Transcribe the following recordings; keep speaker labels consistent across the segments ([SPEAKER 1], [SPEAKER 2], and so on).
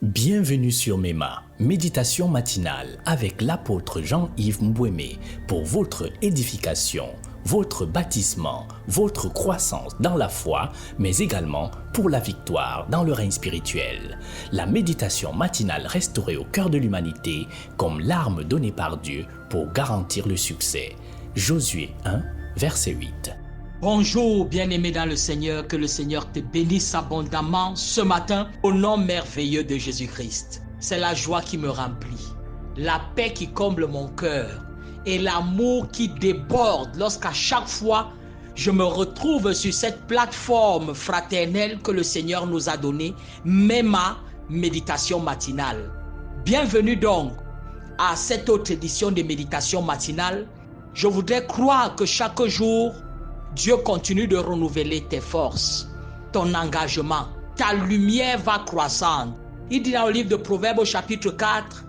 [SPEAKER 1] Bienvenue sur MEMA, méditation matinale avec l'apôtre Jean-Yves Mbouémé pour votre édification, votre baptisement, votre croissance dans la foi, mais également pour la victoire dans le règne spirituel. La méditation matinale restaurée au cœur de l'humanité comme l'arme donnée par Dieu pour garantir le succès. Josué 1, verset 8.
[SPEAKER 2] Bonjour bien-aimé dans le Seigneur, que le Seigneur te bénisse abondamment ce matin au nom merveilleux de Jésus-Christ. C'est la joie qui me remplit, la paix qui comble mon cœur et l'amour qui déborde lorsqu'à chaque fois je me retrouve sur cette plateforme fraternelle que le Seigneur nous a donnée, MEMA, méditation matinale. Bienvenue donc à cette autre édition de méditation matinale. Je voudrais croire que chaque jour, Dieu continue de renouveler tes forces, ton engagement, ta lumière va croissante. Il dit dans le livre de Proverbes au chapitre 4,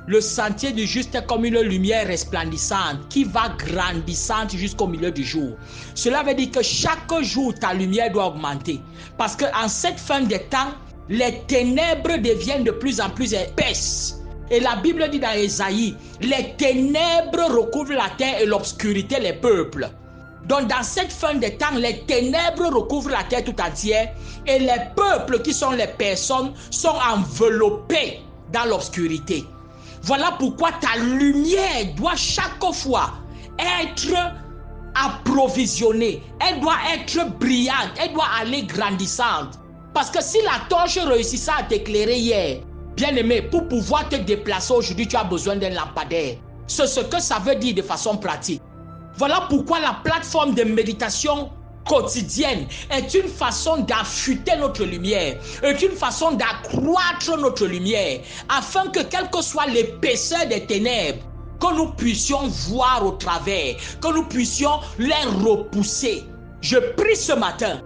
[SPEAKER 2] le sentier du juste est comme une lumière resplendissante qui va grandissante jusqu'au milieu du jour. Cela veut dire que chaque jour, ta lumière doit augmenter. Parce qu'en cette fin des temps, les ténèbres deviennent de plus en plus épaisses. Et la Bible dit dans Ésaïe, les ténèbres recouvrent la terre et l'obscurité les peuples. Donc dans cette fin des temps, les ténèbres recouvrent la terre tout entière et les peuples qui sont les personnes sont enveloppés dans l'obscurité. Voilà pourquoi ta lumière doit chaque fois être approvisionnée, elle doit être brillante, elle doit aller grandissante. Parce que si la torche réussissait à t'éclairer hier, bien-aimé, pour pouvoir te déplacer aujourd'hui, tu as besoin d'un lampadaire. C'est ce que ça veut dire de façon pratique. Voilà pourquoi la plateforme de méditation quotidienne est une façon d'affûter notre lumière, est une façon d'accroître notre lumière, afin que quelle que soit l'épaisseur des ténèbres, que nous puissions voir au travers, que nous puissions les repousser. Je prie ce matin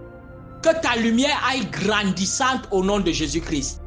[SPEAKER 2] que ta lumière aille grandissante au nom de Jésus-Christ.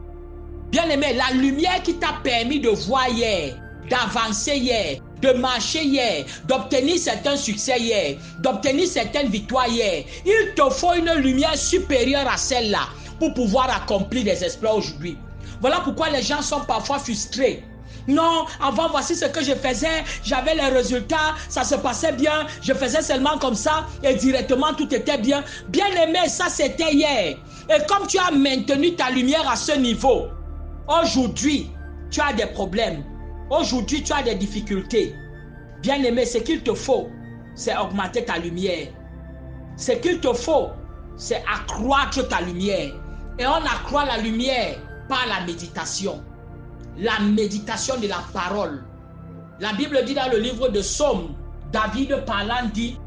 [SPEAKER 2] Bien-aimé, la lumière qui t'a permis de voir hier, d'avancer hier, de marcher hier, d'obtenir certains succès hier, d'obtenir certaines victoires hier. Il te faut une lumière supérieure à celle-là pour pouvoir accomplir des exploits aujourd'hui. Voilà pourquoi les gens sont parfois frustrés. Non, avant voici ce que je faisais, j'avais les résultats, ça se passait bien, je faisais seulement comme ça et directement tout était bien. Bien aimé, ça c'était hier. Et comme tu as maintenu ta lumière à ce niveau, aujourd'hui, tu as des problèmes. Aujourd'hui, tu as des difficultés. Bien-aimé, ce qu'il te faut, c'est augmenter ta lumière. Ce qu'il te faut, c'est accroître ta lumière. Et on accroît la lumière par la méditation. La méditation de la parole. La Bible dit dans le livre de Psaume, David parlant dit,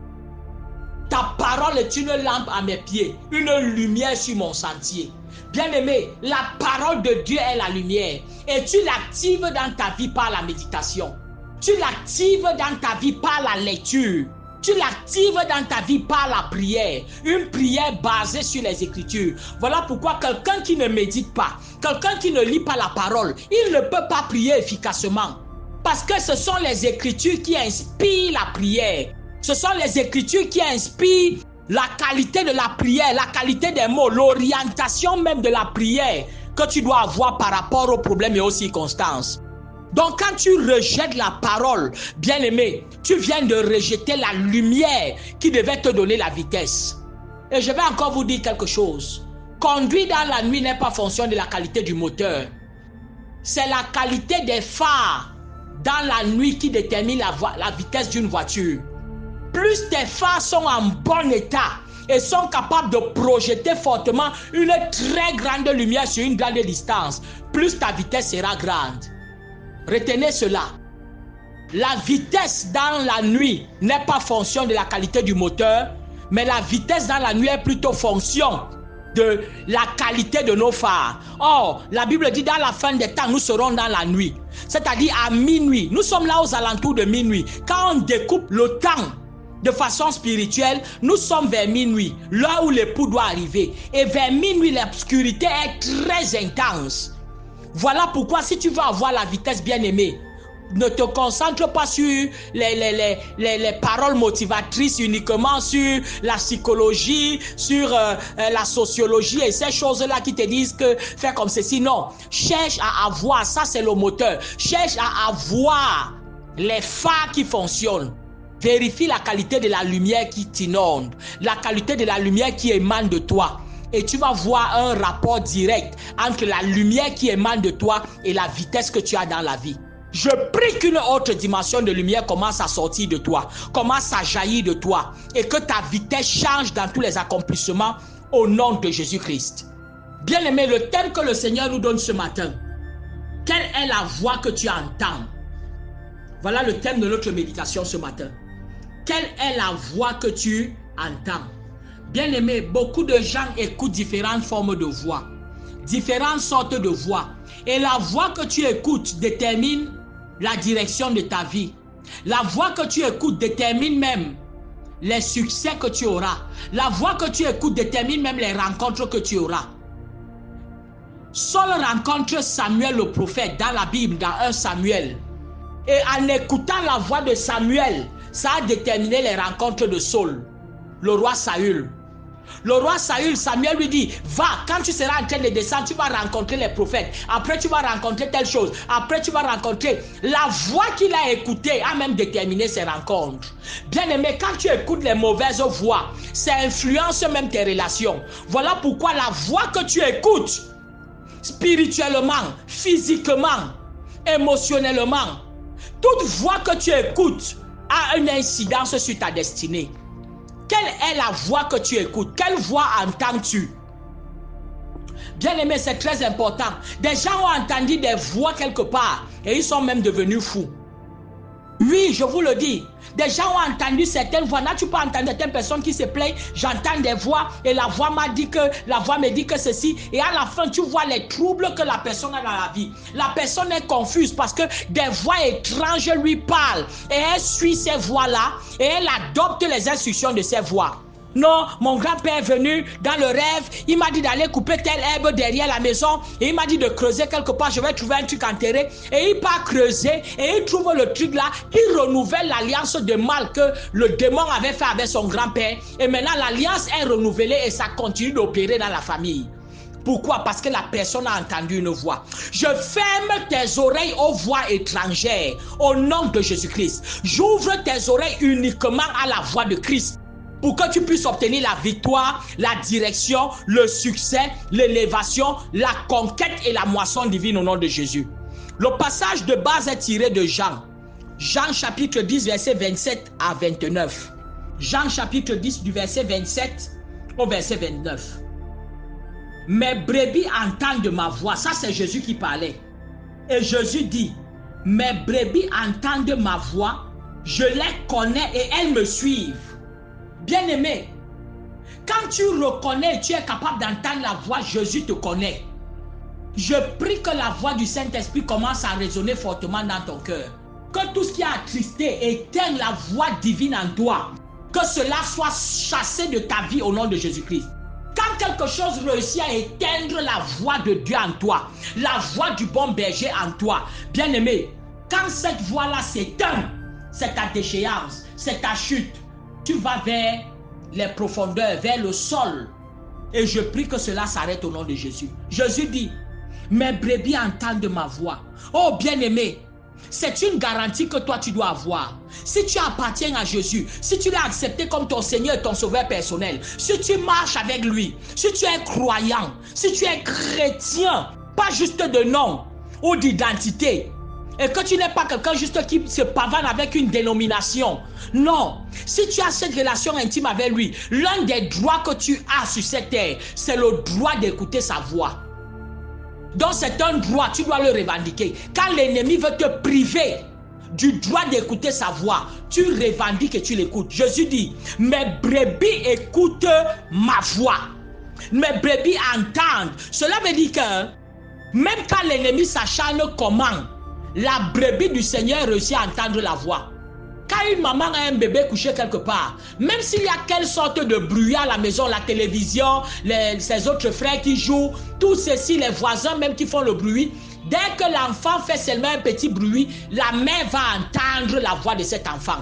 [SPEAKER 2] « Ta parole est une lampe à mes pieds, une lumière sur mon sentier. » Bien-aimé, la parole de Dieu est la lumière et tu l'actives dans ta vie par la méditation. Tu l'actives dans ta vie par la lecture. Tu l'actives dans ta vie par la prière. Une prière basée sur les Écritures. Voilà pourquoi quelqu'un qui ne médite pas, quelqu'un qui ne lit pas la parole, il ne peut pas prier efficacement. Parce que ce sont les Écritures qui inspirent la prière. Ce sont les Écritures qui inspirent la qualité de la prière, la qualité des mots, l'orientation même de la prière que tu dois avoir par rapport aux problèmes et aux circonstances. Donc quand tu rejettes la parole, bien-aimé, tu viens de rejeter la lumière qui devait te donner la vitesse. Et je vais encore vous dire quelque chose. Conduire dans la nuit n'est pas fonction de la qualité du moteur. C'est la qualité des phares dans la nuit qui détermine la vitesse d'une voiture. Plus tes phares sont en bon état et sont capables de projeter fortement une très grande lumière sur une grande distance, plus ta vitesse sera grande. Retenez cela. La vitesse dans la nuit n'est pas fonction de la qualité du moteur, mais la vitesse dans la nuit est plutôt fonction de la qualité de nos phares. Or, la Bible dit dans la fin des temps, nous serons dans la nuit. C'est-à-dire à minuit. Nous sommes là aux alentours de minuit. Quand on découpe le temps de façon spirituelle, nous sommes vers minuit, là où l'époux doit arriver. Et vers minuit, l'obscurité est très intense. Voilà pourquoi si tu veux avoir la vitesse bien-aimée, Ne te concentre pas sur les paroles motivatrices uniquement, sur la psychologie, sur la sociologie et ces choses-là qui te disent que fais comme ceci. Non, cherche à avoir, ça c'est le moteur. Cherche à avoir les phares qui fonctionnent. Vérifie la qualité de la lumière qui t'inonde, la qualité de la lumière qui émane de toi. Et tu vas voir un rapport direct entre la lumière qui émane de toi et la vitesse que tu as dans la vie. Je prie qu'une autre dimension de lumière commence à sortir de toi, commence à jaillir de toi et que ta vitesse change dans tous les accomplissements au nom de Jésus-Christ. Bien-aimé, le thème que le Seigneur nous donne ce matin, quelle est la voix que tu entends? Voilà le thème de notre méditation ce matin. Quelle est la voix que tu entends? Bien-aimé, beaucoup de gens écoutent différentes formes de voix, différentes sortes de voix. Et la voix que tu écoutes détermine la direction de ta vie. La voix que tu écoutes détermine même les succès que tu auras. La voix que tu écoutes détermine même les rencontres que tu auras. Saul rencontre Samuel le prophète dans la Bible, dans 1 Samuel. Et en écoutant la voix de Samuel, ça a déterminé les rencontres de Saul, le roi Saül. Le roi Saül, Samuel lui dit, va, quand tu seras en train de descendre, tu vas rencontrer les prophètes. Après, tu vas rencontrer telle chose. Après, tu vas rencontrer. La voix qu'il a écoutée a même déterminé ses rencontres. Bien aimé, quand tu écoutes les mauvaises voix, ça influence même tes relations. Voilà pourquoi la voix que tu écoutes, spirituellement, physiquement, émotionnellement, toute voix que tu écoutes a une incidence sur ta destinée. Quelle est la voix que tu écoutes? Quelle voix entends-tu? Bien-aimé, c'est très important. Des gens ont entendu des voix quelque part et ils sont même devenus fous. Oui, je vous le dis. Des gens ont entendu certaines voix. N'as-tu pas entendu certaines personnes qui se plaignent? J'entends des voix et la voix me dit que ceci. Et à la fin, tu vois les troubles que la personne a dans la vie. La personne est confuse parce que des voix étranges lui parlent. Et elle suit ces voix-là et elle adopte les instructions de ces voix. Non, mon grand-père est venu dans le rêve, il m'a dit d'aller couper telle herbe derrière la maison et il m'a dit de creuser quelque part, je vais trouver un truc enterré. Et il part creuser et il trouve le truc là, il renouvelle l'alliance de mal que le démon avait fait avec son grand-père. Et maintenant l'alliance est renouvelée et ça continue d'opérer dans la famille. Pourquoi? Parce que la personne a entendu une voix. Je ferme tes oreilles aux voix étrangères au nom de Jésus-Christ. J'ouvre tes oreilles uniquement à la voix de Christ, pour que tu puisses obtenir la victoire, la direction, le succès, l'élévation, la conquête et la moisson divine au nom de Jésus. Le passage de base est tiré de Jean. Jean chapitre 10, verset 27 à 29. Jean chapitre 10 du verset 27 au verset 29. Mes brebis entendent ma voix. Ça c'est Jésus qui parlait. Et Jésus dit, mes brebis entendent ma voix, je les connais et elles me suivent. Bien-aimé, quand tu reconnais, tu es capable d'entendre la voix, Jésus te connaît. Je prie que la voix du Saint-Esprit commence à résonner fortement dans ton cœur. Que tout ce qui a attristé éteigne la voix divine en toi. Que cela soit chassé de ta vie au nom de Jésus-Christ. Quand quelque chose réussit à éteindre la voix de Dieu en toi, la voix du bon berger en toi, bien-aimé, quand cette voix-là s'éteint, c'est ta déchéance, c'est ta chute. Tu vas vers les profondeurs, vers le sol. Et je prie que cela s'arrête au nom de Jésus. Jésus dit, mes brebis entendent ma voix. Oh bien-aimé, c'est une garantie que toi tu dois avoir. Si tu appartiens à Jésus, si tu l'as accepté comme ton Seigneur et ton Sauveur personnel, si tu marches avec lui, si tu es croyant, si tu es chrétien, pas juste de nom ou d'identité, et que tu n'es pas quelqu'un juste qui se pavane avec une dénomination. Non, si tu as cette relation intime avec lui, l'un des droits que tu as sur cette terre, c'est le droit d'écouter sa voix. Donc c'est un droit, tu dois le revendiquer. Quand l'ennemi veut te priver du droit d'écouter sa voix, tu revendiques et tu l'écoutes. Jésus dit, mes brebis écoutent ma voix. Mes brebis entendent. Cela veut dire que même quand l'ennemi s'acharne comment, la brebis du Seigneur réussit à entendre la voix. Quand une maman a un bébé couché quelque part, même s'il y a quelle sorte de bruit à la maison, la télévision, ses autres frères qui jouent, tout ceci, les voisins même qui font le bruit, Dès que l'enfant fait seulement un petit bruit, la mère va entendre la voix de cet enfant.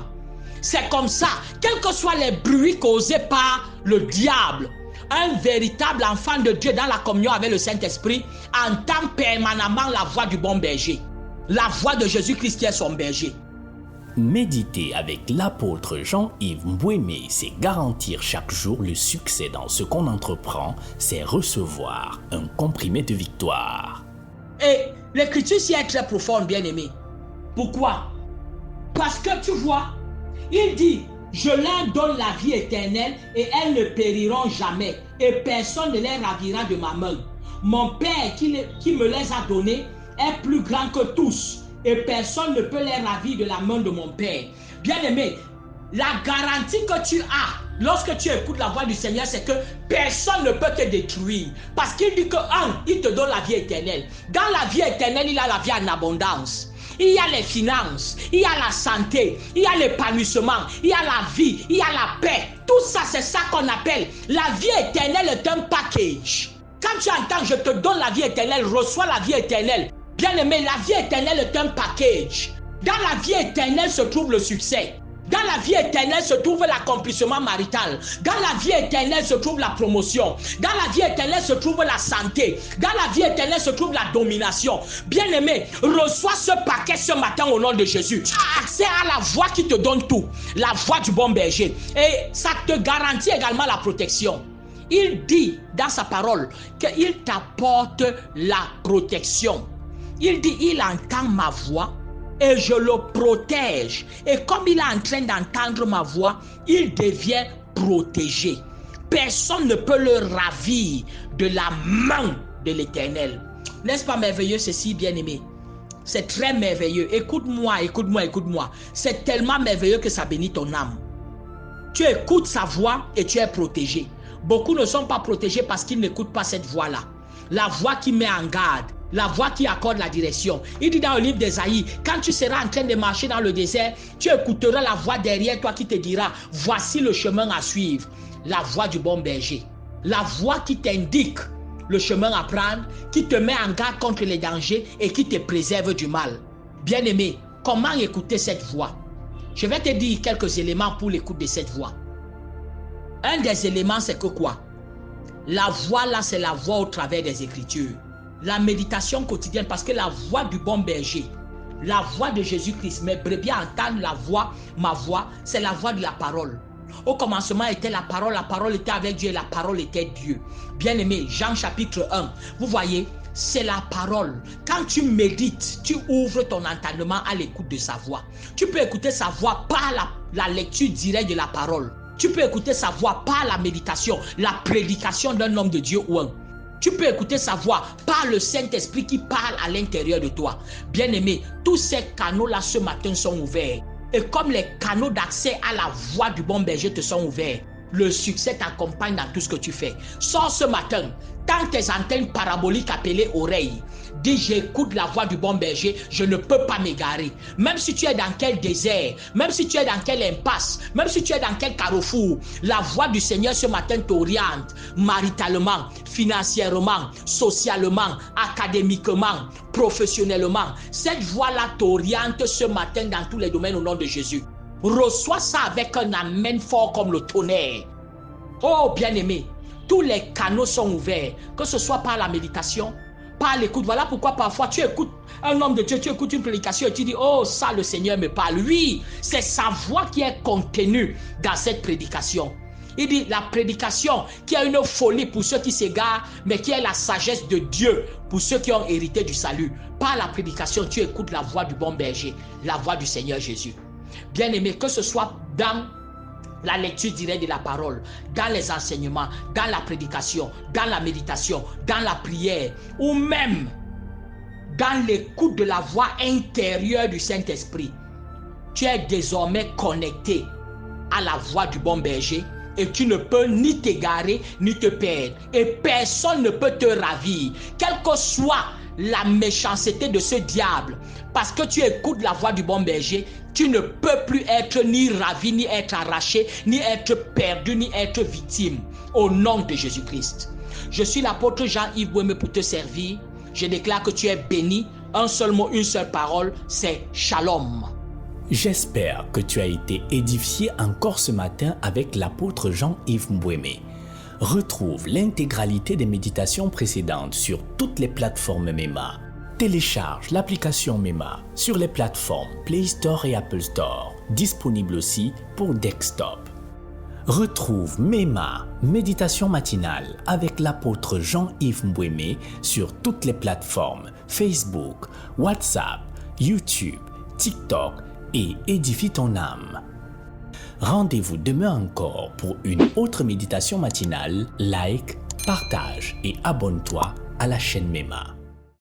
[SPEAKER 2] C'est comme ça, quels que soient les bruits causés par le diable, un véritable enfant de Dieu dans la communion avec le Saint-Esprit entend permanemment la voix du bon berger. La voix de Jésus-Christ qui est son berger.
[SPEAKER 1] Méditer avec l'apôtre Jean-Yves Mbouémé, c'est garantir chaque jour le succès dans ce qu'on entreprend, c'est recevoir un comprimé de victoire.
[SPEAKER 2] Et l'écriture s'y est très profonde, bien-aimé. Pourquoi? Parce que tu vois, il dit, je leur donne la vie éternelle et elles ne périront jamais et personne ne les ravira de ma main. Mon Père qui me les a donnés est plus grand que tous et personne ne peut les ravir de la main de mon Père. Bien-aimé, la garantie que tu as lorsque tu écoutes la voix du Seigneur, c'est que personne ne peut te détruire. Parce qu'il dit que, il te donne la vie éternelle. Dans la vie éternelle, il a la vie en abondance. Il y a les finances, il y a la santé, il y a l'épanouissement, il y a la vie, il y a la paix. Tout ça, c'est ça qu'on appelle la vie éternelle est un package. Quand tu entends, je te donne la vie éternelle, reçois la vie éternelle. Bien aimé, la vie éternelle est un package. Dans la vie éternelle se trouve le succès. Dans la vie éternelle se trouve l'accomplissement marital. Dans la vie éternelle se trouve la promotion. Dans la vie éternelle se trouve la santé. Dans la vie éternelle se trouve la domination. Bien-aimé, reçois ce paquet ce matin au nom de Jésus. Tu as accès à la voix qui te donne tout. La voix du bon berger. Et ça te garantit également la protection. Il dit dans sa parole qu'il t'apporte la protection. Il dit, il entend ma voix et je le protège. Et comme il est en train d'entendre ma voix, il devient protégé. Personne ne peut le ravir de la main de l'Éternel. N'est-ce pas merveilleux ceci, bien-aimé? C'est très merveilleux. Écoute-moi, écoute-moi, écoute-moi. C'est tellement merveilleux que ça bénit ton âme. Tu écoutes sa voix et tu es protégé. Beaucoup ne sont pas protégés parce qu'ils n'écoutent pas cette voix-là. La voix qui met en garde. La voix qui accorde la direction. Il dit dans le livre d'Ésaïe, quand tu seras en train de marcher dans le désert, tu écouteras la voix derrière toi qui te dira, voici le chemin à suivre. La voix du bon berger. La voix qui t'indique le chemin à prendre, qui te met en garde contre les dangers et qui te préserve du mal. Bien-aimé, comment écouter cette voix? Je vais te dire quelques éléments pour l'écoute de cette voix. Un des éléments, c'est que quoi? La voix là, c'est la voix au travers des Écritures. La méditation quotidienne, parce que la voix du bon berger, la voix de Jésus-Christ, mes brebis entendent la voix, ma voix, c'est la voix de la parole. Au commencement était la parole était avec Dieu et la parole était Dieu. Bien-aimé, Jean chapitre 1, vous voyez, c'est la parole. Quand tu médites, tu ouvres ton entendement à l'écoute de sa voix. Tu peux écouter sa voix par la lecture directe de la parole. Tu peux écouter sa voix par la méditation, la prédication d'un homme de Dieu ou un. Tu peux écouter sa voix par le Saint-Esprit qui parle à l'intérieur de toi. Bien-aimé, tous ces canaux-là ce matin sont ouverts. Et comme les canaux d'accès à la voix du bon berger te sont ouverts, le succès t'accompagne dans tout ce que tu fais. Sors ce matin, tends tes antennes paraboliques appelées oreilles. Dis, j'écoute la voix du bon berger, je ne peux pas m'égarer. Même si tu es dans quel désert, même si tu es dans quelle impasse, même si tu es dans quel carrefour, la voix du Seigneur ce matin t'oriente maritalement, financièrement, socialement, académiquement, professionnellement. Cette voix-là t'oriente ce matin dans tous les domaines au nom de Jésus. Reçois ça avec un amen fort comme le tonnerre. Oh bien-aimé, tous les canaux sont ouverts, que ce soit par la méditation, par l'écoute. Voilà pourquoi parfois tu écoutes un homme de Dieu, tu écoutes une prédication et tu dis, oh ça le Seigneur me parle. Oui, c'est sa voix qui est contenue dans cette prédication. Il dit la prédication qui a une folie pour ceux qui s'égarent, mais qui est la sagesse de Dieu pour ceux qui ont hérité du salut. Par la prédication, tu écoutes la voix du bon berger, la voix du Seigneur Jésus. Bien-aimé, que ce soit dans la lecture directe de la parole, dans les enseignements, dans la prédication, dans la méditation, dans la prière, ou même dans l'écoute de la voix intérieure du Saint-Esprit, tu es désormais connecté à la voix du bon berger et tu ne peux ni t'égarer ni te perdre. Et personne ne peut te ravir, quelle que soit la méchanceté de ce diable. Parce que tu écoutes la voix du bon berger, tu ne peux plus être ni ravi, ni être arraché, ni être perdu, ni être victime. Au nom de Jésus-Christ. Je suis l'apôtre Jean-Yves Mbouémé pour te servir. Je déclare que tu es béni, un seul mot, une seule parole, c'est Shalom.
[SPEAKER 1] J'espère que tu as été édifié encore ce matin avec l'apôtre Jean-Yves Mbouémé. Retrouve l'intégralité des méditations précédentes sur toutes les plateformes MEMA. Télécharge l'application MEMA sur les plateformes Play Store et Apple Store, disponible aussi pour desktop. Retrouve MEMA, méditation matinale avec l'apôtre Jean-Yves Mbouémé sur toutes les plateformes Facebook, WhatsApp, YouTube, TikTok et édifie ton âme. Rendez-vous demain encore pour une autre méditation matinale. Like, partage et abonne-toi à la chaîne MEMA.